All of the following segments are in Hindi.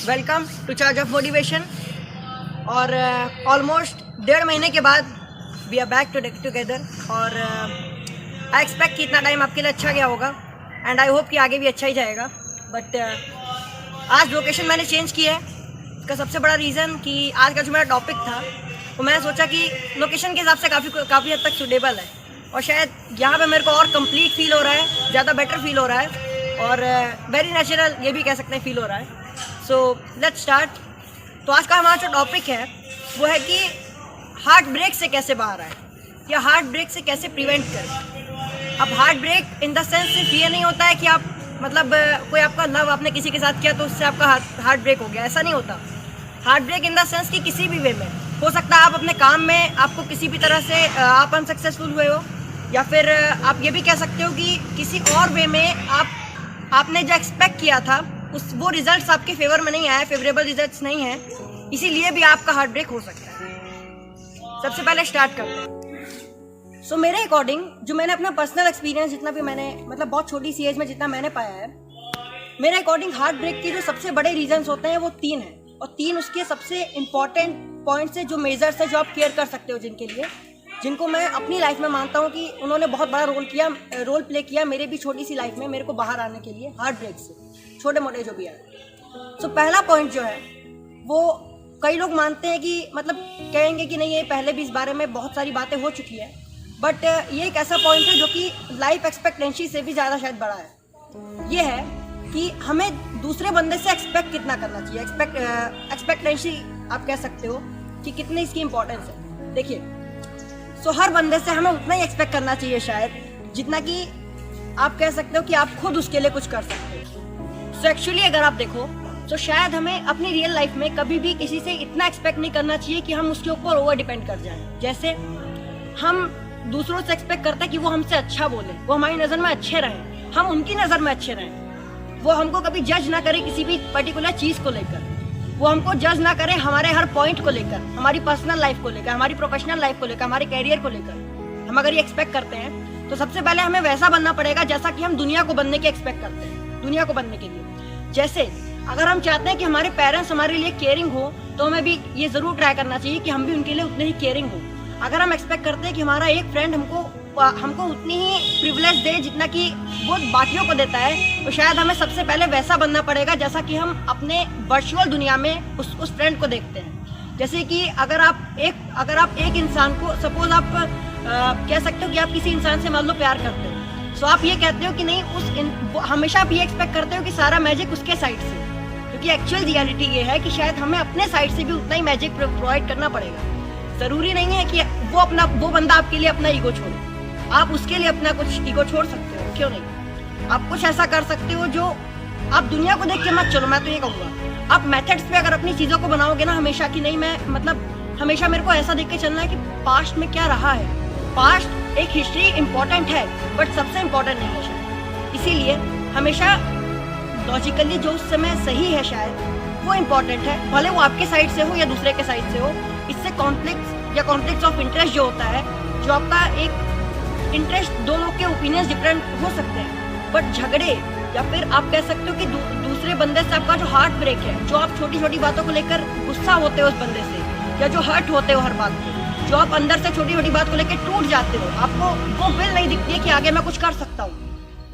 Welcome to charge of motivation. और ऑलमोस्ट 1.5 महीने के बाद वी आर बैक टुगेदर और आई एक्सपेक्ट कि इतना टाइम आपके लिए अच्छा गया होगा एंड आई होप कि आगे भी अच्छा ही जाएगा। बट आज लोकेशन मैंने चेंज की है। इसका सबसे बड़ा रीज़न कि आज का जो मेरा टॉपिक था वो मैंने सोचा कि लोकेशन के हिसाब से काफ़ी हद तक सूटेबल है और शायद यहाँ पे मेरे को और कंप्लीट फील हो रहा है, ज़्यादा बेटर फील हो रहा है और वेरी नेचुरल ये भी कह सकते हैं फील हो रहा है। So let's start. तो आज का हमारा जो टॉपिक है वो है कि हार्ट ब्रेक से कैसे बाहर आए या हार्ट ब्रेक से कैसे प्रिवेंट करें। अब heart break in the sense सिर्फ ये नहीं होता है कि आप मतलब कोई आपका लव आपने किसी के साथ किया तो उससे आपका हार्ट ब्रेक हो गया, ऐसा नहीं होता। Heart break in the sense कि किसी भी वे में हो सकता है। आप अपने काम में आपको किसी भी तरह से आप अनसक्सेसफुल हुए हो या फिर आप ये भी कह सकते हो कि किसी और वे में आपने जो एक्सपेक्ट किया था वो रिजल्ट्स आपके फेवर में नहीं आए, फेवरेबल रिजल्ट्स नहीं है, इसीलिए भी आपका हार्ट ब्रेक हो सकता है। सबसे पहले स्टार्ट करते हैं। सो मेरे अकॉर्डिंग जो मैंने अपना पर्सनल एक्सपीरियंस जितना भी मैंने मतलब बहुत छोटी सी एज में जितना मैंने पाया है, मेरे अकॉर्डिंग हार्ट ब्रेक के जो सबसे बड़े रीजंस होते हैं वो 3 हैं और 3 उसके सबसे इंपॉर्टेंट पॉइंट्स है, जो मेजर्स है, जो आप केयर कर सकते हो जिनको मैं अपनी लाइफ में मानता हूँ कि उन्होंने बहुत बड़ा रोल प्ले किया मेरे भी छोटी सी लाइफ में, मेरे को बाहर आने के लिए हार्ट ब्रेक से, छोटे मोटे जो भी है। सो पहला पॉइंट जो है वो कई लोग मानते हैं कि मतलब कहेंगे कि नहीं, ये पहले भी इस बारे में बहुत सारी बातें हो चुकी है, बट ये एक ऐसा पॉइंट है जो कि लाइफ एक्सपेक्टेंसी से भी ज़्यादा शायद बड़ा है। ये है कि हमें दूसरे बंदे से एक्सपेक्ट कितना करना चाहिए। एक्सपेक्टेंसी आप कह सकते हो कि कितनी इसकी इंपॉर्टेंस है। देखिए, सो हर बंदे से हमें उतना ही एक्सपेक्ट करना चाहिए शायद जितना कि आप कह सकते हो कि आप खुद उसके लिए कुछ कर सकते हो। सो एक्चुअली अगर आप देखो तो शायद हमें अपनी रियल लाइफ में कभी भी किसी से इतना एक्सपेक्ट नहीं करना चाहिए कि हम उसके ऊपर ओवर डिपेंड कर जाएं। जैसे हम दूसरों से एक्सपेक्ट करते हैं कि वो हमसे अच्छा बोले, वो हमारी नज़र में अच्छे रहें, हम उनकी नज़र में अच्छे रहें, वो हमको कभी जज ना करे किसी भी पर्टिकुलर चीज़ को लेकर, वो हमको जज ना करें हमारे हर पॉइंट को लेकर, हमारी पर्सनल लाइफ को लेकर, हमारी प्रोफेशनल लाइफ को लेकर, हमारे कैरियर को लेकर। हम अगर ये एक्सपेक्ट करते हैं तो सबसे पहले हमें वैसा बनना पड़ेगा जैसा कि हम दुनिया को बनने के एक्सपेक्ट करते हैं। दुनिया को बनने के लिए जैसे अगर हम चाहते हैं कि हमारे पेरेंट्स हमारे लिए केयरिंग हो तो हमें भी ये ज़रूर ट्राई करना चाहिए कि हम भी उनके लिए उतने ही केयरिंग हो। अगर हम एक्सपेक्ट करते हैं कि हमारा एक फ्रेंड हमको उतनी ही प्रिविलेज दे जितना कि वो बाकियों को देता है, तो शायद हमें सबसे पहले वैसा बनना पड़ेगा जैसा कि हम अपने वर्चुअल दुनिया में उस फ्रेंड को देखते हैं। जैसे कि अगर आप एक इंसान को सपोज आप कह सकते हो कि आप किसी इंसान से मान लो प्यार करते हो, सो आप ये कहते हो कि नहीं हमेशा आप ये एक्सपेक्ट करते हो कि सारा मैजिक उसके साइड से, क्योंकि एक्चुअल रियलिटी ये है कि शायद हमें अपने साइड से भी उतना ही मैजिक प्रोवाइड करना पड़ेगा। ज़रूरी नहीं है कि वो बंदा आपके लिए अपना ईगो छोड़े, आप उसके लिए अपना कुछ ईगो छोड़ सकते हो, क्यों नहीं। आप कुछ ऐसा कर सकते हो जो आप दुनिया को देख के मत चलो। मैं तो ये कहूँगा आप मेथड्स पे अगर अपनी चीज़ों को बनाओगे ना हमेशा कि नहीं मैं मतलब हमेशा मेरे को ऐसा देख के चलना है कि पास्ट में क्या रहा है। पास्ट एक हिस्ट्री इम्पोर्टेंट है बट सबसे इम्पोर्टेंट नहीं है शायद, इसीलिए हमेशा लॉजिकली जो उस समय सही है शायद वो इम्पोर्टेंट है, भले वो आपके साइड से हो या दूसरे के साइड से हो। इससे कॉन्फ्लिक्ट ऑफ इंटरेस्ट जो होता है, जो आपका एक इंटरेस्ट, दो लोग के ओपिनियंस डिफरेंट हो सकते हैं बट झगड़े या फिर आप कह सकते हो कि दूसरे बंदे से आपका जो हार्ट ब्रेक है, जो आप छोटी छोटी बातों को लेकर गुस्सा होते हो उस बंदे से या जो हर्ट होते हो हर बात पे, जो आप अंदर से छोटी छोटी बात को लेकर टूट जाते हो, आपको वो विल नहीं दिखती है कि आगे मैं कुछ कर सकता हूँ।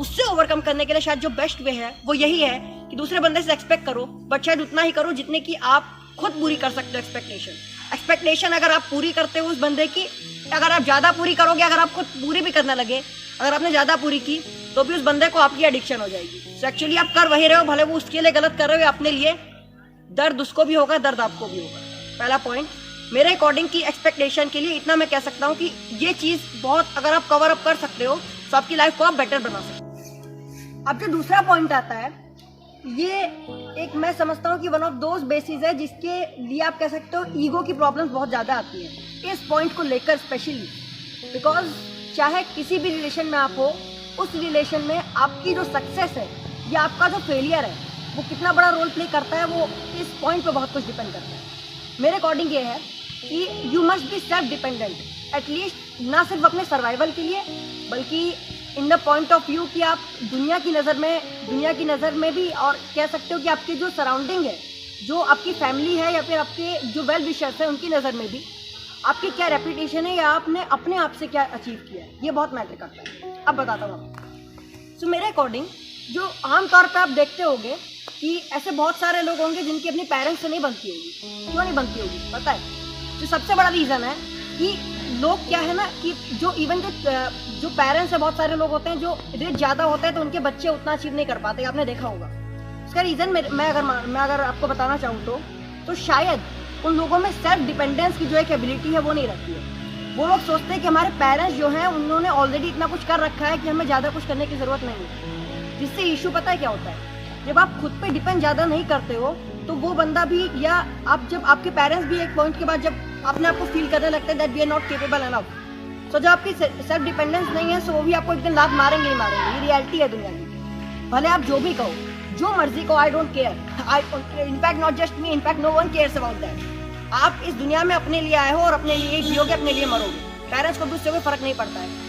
उससे ओवरकम करने के लिए शायद जो बेस्ट वे है वो यही है कि दूसरे बंदे से एक्सपेक्ट करो बट शायद उतना ही करो जितने की आप खुद पूरी कर सकते हो। एक्सपेक्टेशन अगर आप पूरी करते हो उस बंदे की, अगर आप ज़्यादा पूरी करोगे, अगर आप खुद पूरी भी करने लगे, अगर आपने ज़्यादा पूरी की तो भी उस बंदे को आपकी एडिक्शन हो जाएगी। सो एक्चुअली आप कर वही रहे हो, भले वो उसके लिए गलत कर रहे हो, अपने लिए दर्द उसको भी होगा, दर्द आपको भी होगा। पहला पॉइंट मेरे अकॉर्डिंग की एक्सपेक्टेशन के लिए इतना मैं कह सकता हूँ कि ये चीज़ बहुत अगर आप कवर अप कर सकते हो तो आपकी लाइफ को आप बेटर बना सकते हो। अब जो दूसरा पॉइंट आता है, ये एक मैं समझता हूँ कि वन ऑफ दोज बेसिस है जिसके लिए आप कह सकते हो ईगो की प्रॉब्लम्स बहुत ज़्यादा आती हैं इस पॉइंट को लेकर स्पेशली, बिकॉज चाहे किसी भी रिलेशन में आप हो, उस रिलेशन में आपकी जो सक्सेस है या आपका जो फेलियर है वो कितना बड़ा रोल प्ले करता है, वो इस पॉइंट पे बहुत कुछ डिपेंड करता है। मेरे अकॉर्डिंग ये है कि you must be self dependent, at least ना सिर्फ अपने सर्वाइवल के लिए बल्कि in the point of view कि आप दुनिया की नज़र में भी, और कह सकते हो कि आपकी जो सराउंडिंग है जो आपकी फैमिली है या फिर आपके जो वेल विशर्स हैं उनकी नज़र में भी आपकी क्या रेपुटेशन है या आपने अपने आप से क्या अचीव किया है, ये बहुत मैटर करता है। अब बताता हूँ आपको। सो मेरे अकॉर्डिंग जो आमतौर पे आप देखते होंगे कि ऐसे बहुत सारे लोग होंगे जिनकी अपनी पेरेंट्स से नहीं बनती होगी। क्यों नहीं बनती होगी पता है? जो सबसे बड़ा रीज़न है कि लोग क्या है ना कि जो इवन जो पेरेंट्स है, बहुत सारे लोग होते हैं जो रिच ज़्यादा होते हैं तो उनके बच्चे उतना अचीव नहीं कर पाते, आपने देखा होगा। उसका रीज़न मैं अगर आपको बताना चाहूँ तो शायद उन लोगों में सेल्फ डिपेंडेंस की जो एक एबिलिटी है वो नहीं रहती है। वो लोग सोचते हैं कि हमारे पेरेंट्स जो हैं उन्होंने ऑलरेडी इतना कुछ कर रखा है कि हमें ज़्यादा कुछ करने की ज़रूरत नहीं है। जिससे इशू पता है क्या होता है, जब आप खुद पे डिपेंड ज़्यादा नहीं करते हो तो वो बंदा भी या आप जब आपके पेरेंट्स भी एक पॉइंट के बाद जब अपने आप को फील करने लगते हैं that we are not capable enough, तो जब आपकी सेल्फ डिपेंडेंस नहीं है सो वो भी आपको एक दिन लात मारेंगे ही मारेंगे। ये रियलिटी है दुनिया की। भले आप जो भी कहो, जो मर्जी कहो, I don't care. In fact not just me, in fact no one cares about that. आप इस दुनिया में अपने लिए आए हो और अपने लिए जियोगे, अपने लिए मरोगे। पेरेंट्स को भी उससे कोई फर्क नहीं पड़ता है।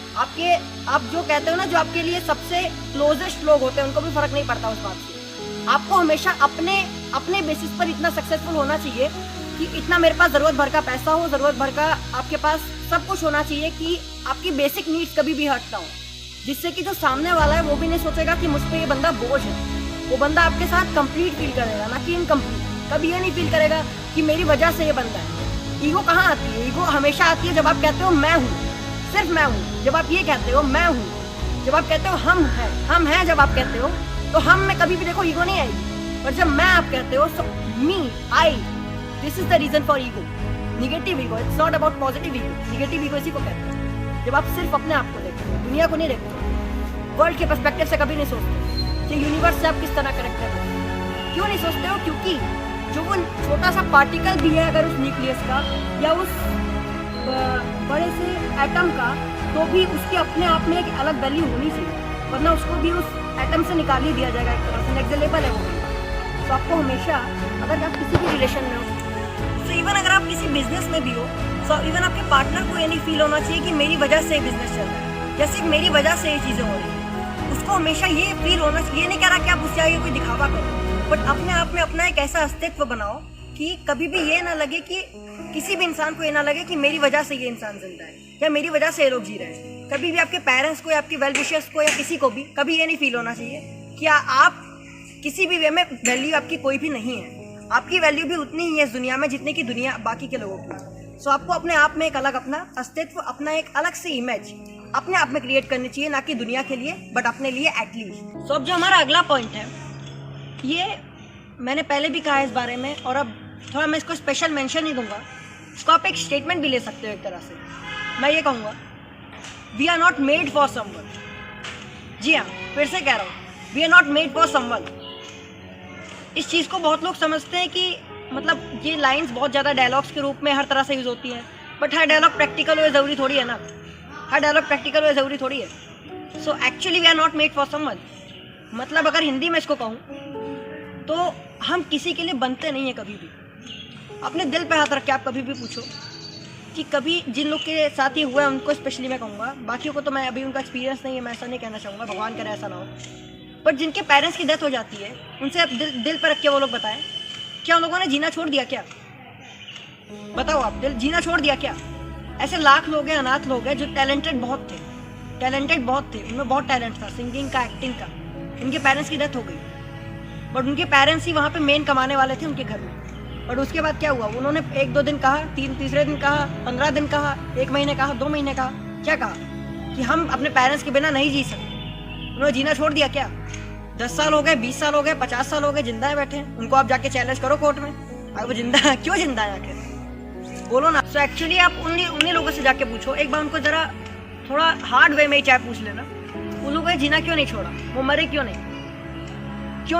आप जो कहते हो ना, जो आपके लिए सबसे क्लोजेस्ट लोग होते हैं उनको भी फर्क नहीं पड़ता उस बात से। आपको हमेशा अपने बेसिस पर इतना सक्सेसफुल होना चाहिए कि इतना मेरे पास ज़रूरत भर का पैसा हो, ज़रूरत भर का आपके पास सब कुछ होना चाहिए कि आपकी बेसिक नीड्स कभी भी हट ना हो, जिससे कि जो सामने वाला है वो भी नहीं सोचेगा कि मुझ पर ये बंदा बोझ है। वो बंदा आपके साथ कंप्लीट फील करेगा, ना कि इनकम्प्लीट। कभी ये नहीं फील करेगा कि मेरी वजह से ये बंदा है। ईगो कहाँ आती है? ईगो हमेशा आती है जब आप कहते हो मैं हूँ, सिर्फ मैं हूँ। जब आप ये कहते हो मैं हूँ, जब आप कहते हो हम हैं, जब आप कहते हो तो हम में कभी भी देखो ईगो नहीं आएगी। पर जब मैं आप कहते हो so me I, this is the reason for ego. Negative ego, it's not about positive ego. Negative ego इसी को कहते हैं जब आप सिर्फ अपने आप को देखते हो, दुनिया को नहीं देखते हो, वर्ल्ड के पर्सपेक्टिव से कभी नहीं सोचते कि यूनिवर्स से आप किस तरह कनेक्ट कर रहे हो। क्यों नहीं सोचते हो? क्योंकि जो वो छोटा सा पार्टिकल भी है अगर उस न्यूक्लियस का या उस बड़े से एटम का, तो भी उसके अपने आप में एक अलग वैल्यू होनी चाहिए, वरना उसको भी उस एटम से निकाल ही दिया जाएगा। एक तरह से नेक्स्ट लेवल है वो। तो आपको हमेशा, अगर आप किसी भी रिलेशन में हो, तो इवन अगर आप किसी बिजनेस में भी हो, तो इवन आपके पार्टनर को ये नहीं फील होना चाहिए कि मेरी वजह से बिजनेस चल रहा है, जैसे मेरी वजह से ये चीज़ें हो रही हैं। उसको हमेशा ये फील होना चाहिए। ये नहीं कह रहा कि आप उससे आगे कोई दिखावा करो, बट अपने आप में अपना एक ऐसा अस्तित्व बनाओ कि कभी भी ये ना लगे कि किसी भी इंसान को ये ना लगे कि मेरी वजह से ये इंसान जिंदा है या मेरी वजह से ये लोग जी रहे हैं। कभी भी आपके पेरेंट्स को या आपके वेल विशर्स को या किसी को भी कभी ये नहीं फील होना चाहिए कि आप किसी भी वे में वैल्यू आपकी कोई भी नहीं है। आपकी वैल्यू भी उतनी ही है इस दुनिया में जितनी की दुनिया बाकी के लोगों की। सो आपको अपने आप में एक अलग अपना अस्तित्व, अपना एक अलग से इमेज अपने आप में क्रिएट करनी चाहिए, ना कि दुनिया के लिए बट अपने लिए एटलीस्ट। सो अब जो हमारा अगला पॉइंट है, ये मैंने पहले भी कहा है इस बारे में और अब थोड़ा मैं इसको स्पेशल मेंशन ही दूंगा। इसको आप एक स्टेटमेंट भी ले सकते हो एक तरह से। मैं ये कहूँगा, we are not made for someone. जी हाँ, फिर से कह रहा हूँ, we are not made for someone. इस चीज़ को बहुत लोग समझते हैं कि मतलब ये लाइंस बहुत ज़्यादा डायलॉग्स के रूप में हर तरह से यूज़ होती हैं, बट हर डायलॉग प्रैक्टिकल हो ज़रूरी थोड़ी है ना। हर डायलॉग प्रैक्टिकल हो ज़रूरी थोड़ी है। So actually we are not made for someone, मतलब अगर हिंदी में इसको कहूँ तो हम किसी के लिए बनते नहीं हैं कभी भी। अपने दिल पे हाथ रख के आप कभी भी पूछो कि कभी जिन लोग के साथ ही हुआ है उनको स्पेशली मैं कहूँगा, बाकियों को तो मैं अभी उनका एक्सपीरियंस नहीं है, मैं ऐसा नहीं कहना चाहूँगा, भगवान करे ऐसा ना हो। बट जिनके पेरेंट्स की डेथ हो जाती है, उनसे आप दिल पर रख के वो लोग बताएं, क्या उन लोगों ने जीना छोड़ दिया क्या? बताओ आप, जीना छोड़ दिया क्या? ऐसे लाख लोग हैं, अनाथ लोग हैं जो टैलेंटेड बहुत थे, उनमें बहुत टैलेंट था सिंगिंग का, एक्टिंग का। उनके पेरेंट्स की डेथ हो गई, बट उनके पेरेंट्स ही वहाँ पे मेन कमाने वाले थे उनके घर में। बट उसके बाद क्या हुआ? उन्होंने 1-2 दिन कहा, तीसरे दिन कहा, 15 दिन कहा, 1 महीने कहा, 2 महीने कहा, क्या कहा कि हम अपने पेरेंट्स के बिना नहीं जी सकते। उन्होंने जीना छोड़ दिया क्या? 10 साल हो गए, 20 साल हो गए, 50 साल हो गए, जिंदा है बैठे हैं। उनको आप जाके चैलेंज करो कोर्ट में, अगर वो जिंदा है, क्यों जिंदा है आखिर, बोलो ना। सो एक्चुअली आप उन्हीं लोगों से जाके पूछो, एक बार उनको जरा थोड़ा हार्ड वे में ही चाहे पूछ लेना, उन लोगों ने जीना क्यों नहीं छोड़ा, वो मरे क्यों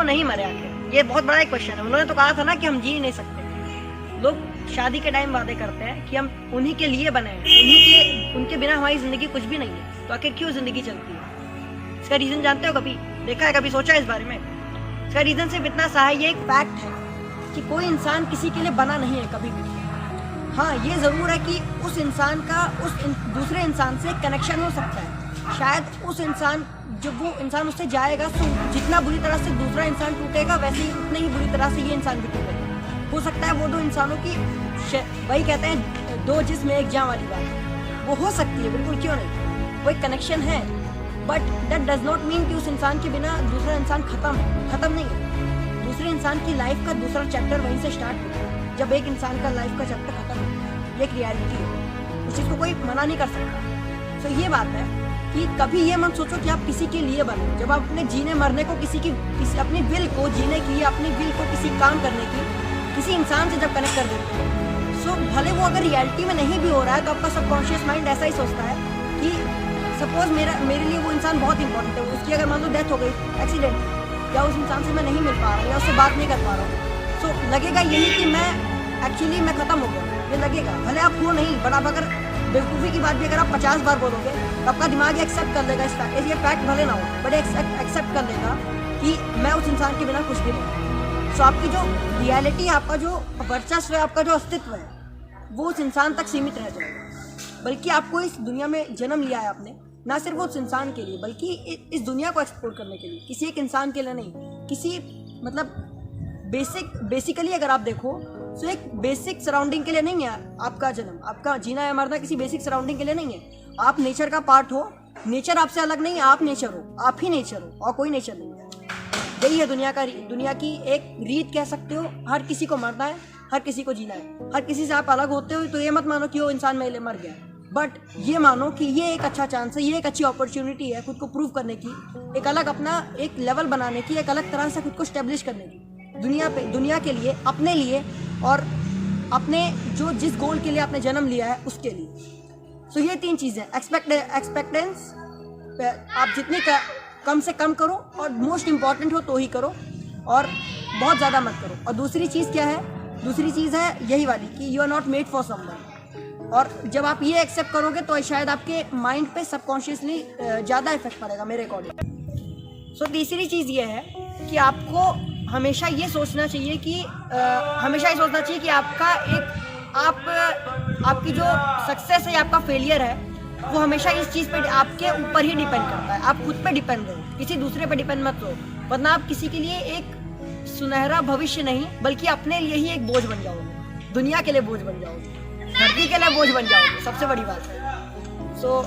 नहीं मरे आखिर। ये बहुत बड़ा एक क्वेश्चन है। उन्होंने तो कहा था ना कि हम जी नहीं सकते। लोग शादी के टाइम वादे करते हैं कि हम उन्हीं के लिए बने हैं, उनके बिना हमारी जिंदगी कुछ भी नहीं है, तो आखिर क्यों जिंदगी चलती है? इसका रीजन जानते हो? कभी देखा है, कभी सोचा है इस बारे में? इसका रीजन सिर्फ इतना सा है, ये एक फैक्ट है कि कोई इंसान किसी के लिए बना नहीं है कभी भी। हाँ, ये ज़रूर है कि उस इंसान का दूसरे इंसान से कनेक्शन हो सकता है। शायद उस इंसान, जब वो इंसान उससे जाएगा तो जितना बुरी तरह से दूसरा इंसान टूटेगा, वैसे ही उतने ही बुरी तरह से ये इंसान भी टूटेगा। हो सकता है वो दो इंसानों की वही कहते हैं दो जिस्म एक जान वाली बात, वो हो सकती है, बिल्कुल क्यों नहीं, वो एक कनेक्शन है, but that does not mean कि उस इंसान के बिना दूसरा इंसान खत्म नहीं है। दूसरे इंसान की लाइफ का दूसरा चैप्टर वहीं से स्टार्ट होता है, जब एक इंसान का लाइफ का चैप्टर खत्म होता है। ये एक रियलिटी है, उस चीज़ को कोई मना नहीं कर सकता। तो ये बात है कि कभी ये मत सोचो कि आप किसी के लिए बने। जब आप अपने जीने मरने को किसी अपनी विल को जीने की, अपनी विल को किसी काम करने की किसी इंसान से जब कनेक्ट कर देते हैं, सो भले वो अगर रियलिटी में नहीं भी हो रहा है तो आपका सबकॉन्शियस माइंड ऐसा ही सोचता है कि सपोज मेरे लिए वो इंसान बहुत इंपॉर्टेंट है, उसकी अगर मान लो डेथ हो गई एक्सीडेंट, या उस इंसान से मैं नहीं मिल पा रहा हूँ या उससे बात नहीं कर पा रहा हूँ, सो लगेगा यही कि मैं ख़त्म हो गया, ये लगेगा। भले आप हो नहीं, बट आप अगर बेवकूफ़ी की बात भी अगर आप 50 बार बोलोगे तो आपका दिमाग एक्सेप्ट कर लेगा ये फैक्ट भले ना हो, बट एक्सेप्ट कर लेगा कि मैं उस इंसान के बिना कुछ भी नहीं। सो आपकी जो रियलिटी, आपका जो वर्चस्व है, आपका जो अस्तित्व है, वो उस इंसान तक सीमित रह जाएगा। बल्कि आपको इस दुनिया में जन्म लिया है आपने, ना सिर्फ उस इंसान के लिए बल्कि इस दुनिया को एक्सप्लोर करने के लिए, किसी एक इंसान के लिए नहीं, किसी मतलब बेसिकली अगर आप देखो तो एक बेसिक सराउंडिंग के लिए नहीं है आपका जन्म, आपका जीना या मरना किसी बेसिक सराउंडिंग के लिए नहीं है। आप नेचर का पार्ट हो, नेचर आपसे अलग नहीं है, आप नेचर हो, आप ही नेचर हो और कोई नेचर नहीं है। यही है दुनिया की एक रीत कह सकते हो। हर किसी को मरना है, हर किसी को जीना है। हर किसी से आप अलग होते हो तो ये मत मानो कि वो इंसान मेरे लिए मर गया, बट ये मानो कि ये एक अच्छा चांस है, ये एक अच्छी अपॉर्चुनिटी है खुद को प्रूव करने की, एक अलग अपना एक लेवल बनाने की, एक अलग तरह से खुद को स्टेब्लिश करने की दुनिया के लिए, अपने लिए और अपने जिस गोल के लिए आपने जन्म लिया है उसके लिए। सो ये 3 चीज़ें, एक्सपेक्टेंस आप जितनी कम से कम करो, और मोस्ट इम्पॉर्टेंट हो तो ही करो, और बहुत ज़्यादा मत करो। और दूसरी चीज़ क्या है? दूसरी चीज़ है यही वाली कि you are not made for someone. और जब आप ये एक्सेप्ट करोगे तो शायद आपके माइंड पे सबकॉन्शियसली ज़्यादा इफेक्ट पड़ेगा मेरे अकॉर्डिंग। सो तीसरी चीज़ ये है कि आपको हमेशा ये सोचना चाहिए कि आपकी जो सक्सेस है या आपका फेलियर है वो हमेशा इस चीज़ पे आपके ऊपर ही डिपेंड करता है। आप खुद पे डिपेंड रहो, किसी दूसरे पे डिपेंड मत रहो, वरना आप किसी के लिए एक सुनहरा भविष्य नहीं बल्कि अपने लिए ही एक बोझ बन जाओगे, दुनिया के लिए बोझ बन जाओगे, धरती के लिए बोझ बन जाओगे। सबसे बड़ी बात है। सो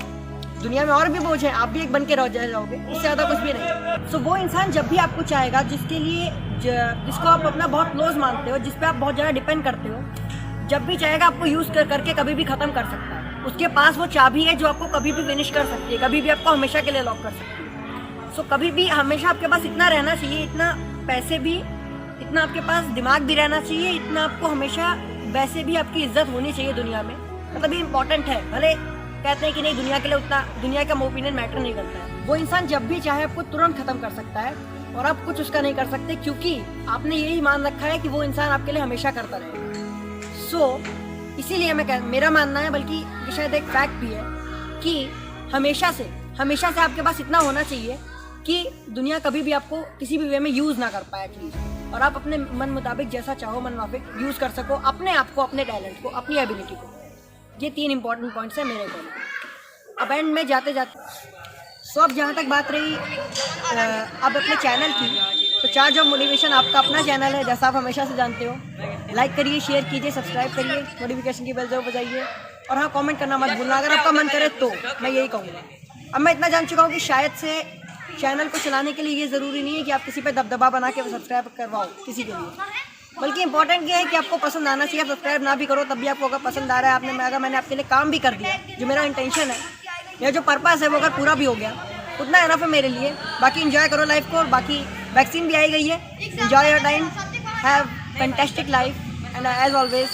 दुनिया में और भी बोझ है, आप भी एक बन के रह जाओगे, उससे ज़्यादा कुछ भी नहीं। सो वो इंसान जब भी आपको चाहेगा, जिसको आप अपना बहुत क्लोज मानते हो, जिस पे आप बहुत ज़्यादा डिपेंड करते हो, जब भी चाहेगा आपको यूज़ करके कभी भी ख़त्म कर सकता है। उसके पास वो चाबी है जो आपको कभी भी फिनिश कर सकती है, कभी भी आपको हमेशा के लिए लॉक कर सकती है। सो कभी भी हमेशा आपके पास इतना रहना चाहिए, इतना पैसे भी, इतना आपके पास दिमाग भी रहना चाहिए, इतना आपको हमेशा वैसे भी आपकी इज्जत होनी चाहिए दुनिया में। मतलब ये इंपॉर्टेंट है। भले कहते हैं कि नहीं दुनिया के लिए उतना, दुनिया का ओपिनियन मैटर नहीं करता है। वो इंसान जब भी चाहे आपको तुरंत खत्म कर सकता है और आप कुछ उसका नहीं कर सकते, क्योंकि आपने यही मान रखा है कि वो इंसान आपके लिए हमेशा करता रहेगा। सो इसीलिए मेरा मानना है, बल्कि ये शायद एक फैक्ट भी है, कि हमेशा से आपके पास इतना होना चाहिए कि दुनिया कभी भी आपको किसी भी वे में यूज़ ना कर पाए एटलीस्ट, और आप अपने मन मुताबिक जैसा चाहो मन माफिक यूज़ कर सको अपने आप को, अपने टैलेंट को, अपनी एबिलिटी को। ये 3 इंपॉर्टेंट पॉइंट्स हैं मेरे को। अब एंड में जाते सो अब जहाँ तक बात रही अब अपने चैनल की, तो चार्ज ऑफ मोटिवेशन आपका अपना चैनल है, जैसा आप हमेशा से जानते हो। लाइक करिए, शेयर कीजिए, सब्सक्राइब करिए, नोटिफिकेशन की बेल जरूर बजाइए, और हाँ कमेंट करना मत भूलना अगर आपका मन करे तो। मैं यही कहूँगा। अब मैं इतना जान चुका हूँ कि शायद से चैनल को चलाने के लिए ये ज़रूरी नहीं है कि आप किसी पे दबदबा बना के सब्सक्राइब करवाओ किसी के लिए, बल्कि इंपॉर्टेंट ये है कि आपको पसंद आना चाहिए। आप सब्सक्राइब ना भी करो तब भी आपको अगर पसंद आ रहा है, अगर मैंने आपके लिए काम भी कर दिया, जो मेरा इंटेंशन है या जो पर्पस है वो अगर पूरा भी हो गया, उतना इनफ है मेरे लिए। बाकी एंजॉय करो लाइफ को, और बाकी वैक्सीन भी आई गई है, enjoy your time, have fantastic life, and as always